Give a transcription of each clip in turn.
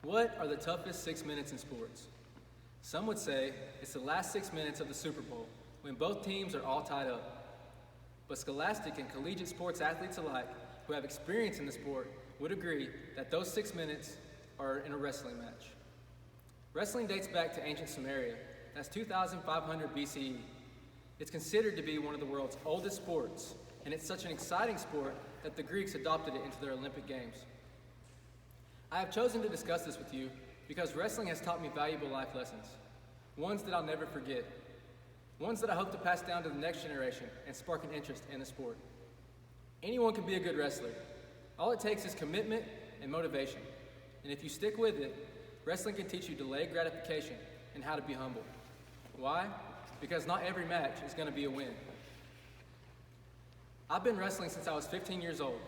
What are the toughest 6 minutes in sports? Some would say it's the last 6 minutes of the Super Bowl when both teams are all tied up. But scholastic and collegiate sports athletes alike who have experience in the sport would agree that those 6 minutes are in a wrestling match. Wrestling dates back to ancient Sumeria. That's 2500 BCE. It's considered to be one of the world's oldest sports, and it's such an exciting sport that the Greeks adopted it into their Olympic Games. I have chosen to discuss this with you because wrestling has taught me valuable life lessons, ones that I'll never forget, ones that I hope to pass down to the next generation and spark an interest in the sport. Anyone can be a good wrestler. All it takes is commitment and motivation. And if you stick with it, wrestling can teach you delayed gratification and how to be humble. Why? Because not every match is going to be a win. I've been wrestling since I was 15 years old.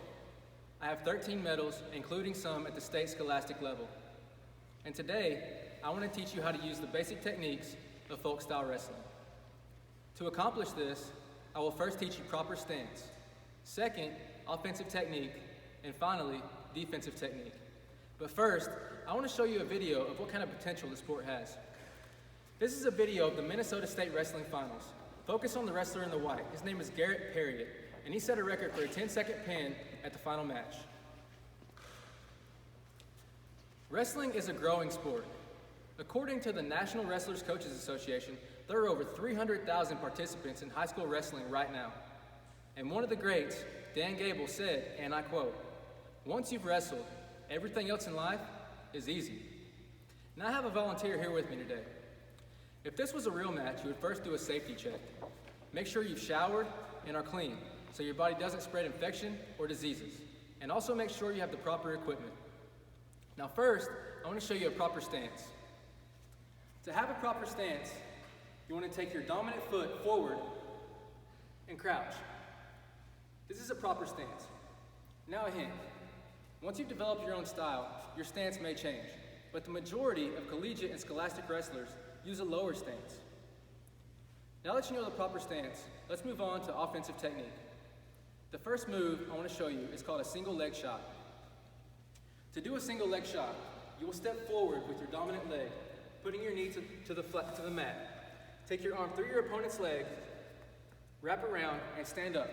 I have 13 medals, including some at the state scholastic level. And today, I want to teach you how to use the basic techniques of Folkstyle wrestling. To accomplish this, I will first teach you proper stance. Second, offensive technique. And finally, defensive technique. But first, I want to show you a video of what kind of potential the sport has. This is a video of the Minnesota State Wrestling Finals. Focus on the wrestler in the white. His name is Garrett Perriott, and he set a record for a 10-second pin at the final match. Wrestling is a growing sport. According to the National Wrestlers Coaches Association, there are over 300,000 participants in high school wrestling right now. And one of the greats, Dan Gable, said, and I quote, "Once you've wrestled, everything else in life is easy." Now I have a volunteer here with me today. If this was a real match, you would first do a safety check. Make sure you've showered and are clean so your body doesn't spread infection or diseases. And also make sure you have the proper equipment. Now first, I want to show you a proper stance. To have a proper stance, you want to take your dominant foot forward and crouch. This is a proper stance. Now a hint. Once you've developed your own style, your stance may change, but the majority of collegiate and scholastic wrestlers use a lower stance. Now that you know the proper stance, let's move on to offensive technique. The first move I want to show you is called a single leg shot. To do a single leg shot, you will step forward with your dominant leg, putting your knee to the mat. Take your arm through your opponent's leg, wrap around, and stand up.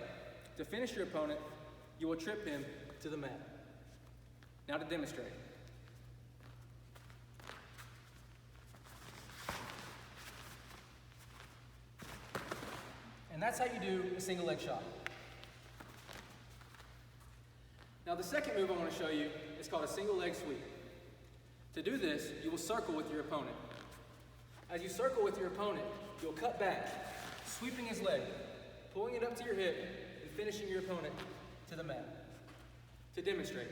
To finish your opponent, you will trip him to the mat. Now to demonstrate. And that's how you do a single leg shot. Now the second move I want to show you is called a single leg sweep. To do this, you will circle with your opponent. As you circle with your opponent, you'll cut back, sweeping his leg, pulling it up to your hip, and finishing your opponent to the mat. To demonstrate.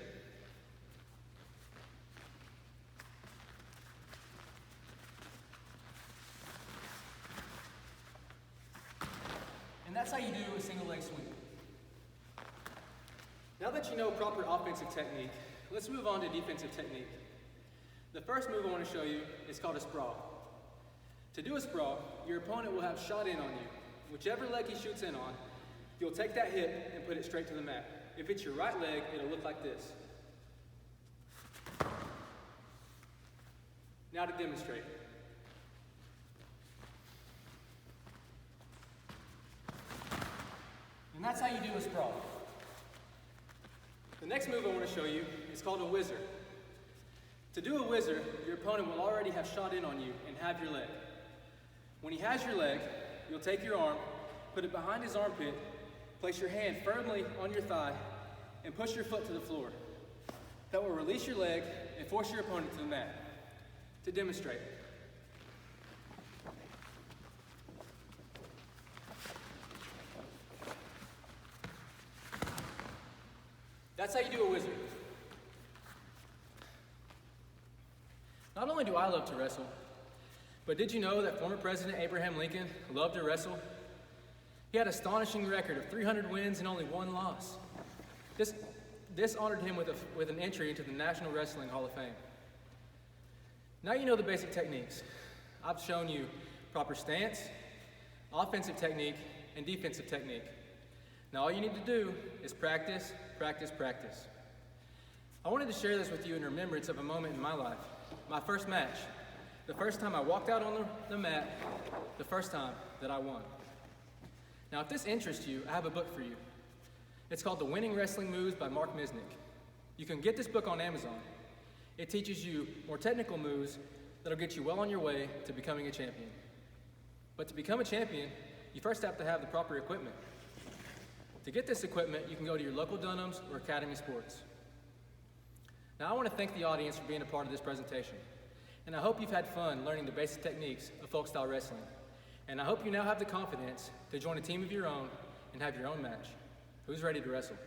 And that's how you do a single leg sweep. Now that you know proper offensive technique, let's move on to defensive technique. The first move I want to show you is called a sprawl. To do a sprawl, your opponent will have shot in on you. Whichever leg he shoots in on, you'll take that hip and put it straight to the mat. If it's your right leg, it'll look like this. Now to demonstrate. And that's how you do a sprawl. The next move I want to show you is called a whizzer. To do a whizzer, your opponent will already have shot in on you and have your leg. When he has your leg, you'll take your arm, put it behind his armpit, place your hand firmly on your thigh, and push your foot to the floor. That will release your leg and force your opponent to the mat. To demonstrate. That's how you do a whizzer. Not only do I love to wrestle, but did you know that former President Abraham Lincoln loved to wrestle? He had an astonishing record of 300 wins and only 1 loss. This honored him with an entry into the National Wrestling Hall of Fame. Now you know the basic techniques. I've shown you proper stance, offensive technique, and defensive technique. Now all you need to do is practice, practice, practice. I wanted to share this with you in remembrance of a moment in my life. my first match, the first time I walked out on the mat, the first time that I won. Now, if this interests you, I have a book for you. It's called The Winning Wrestling Moves by Mark Misnick. You can get this book on Amazon. It teaches you more technical moves that'll get you well on your way to becoming a champion. But to become a champion, you first have to have the proper equipment. To get this equipment, you can go to your local Dunham's or Academy Sports. Now, I want to thank the audience for being a part of this presentation. And I hope you've had fun learning the basic techniques of folk style wrestling. And I hope you now have the confidence to join a team of your own and have your own match. Who's ready to wrestle?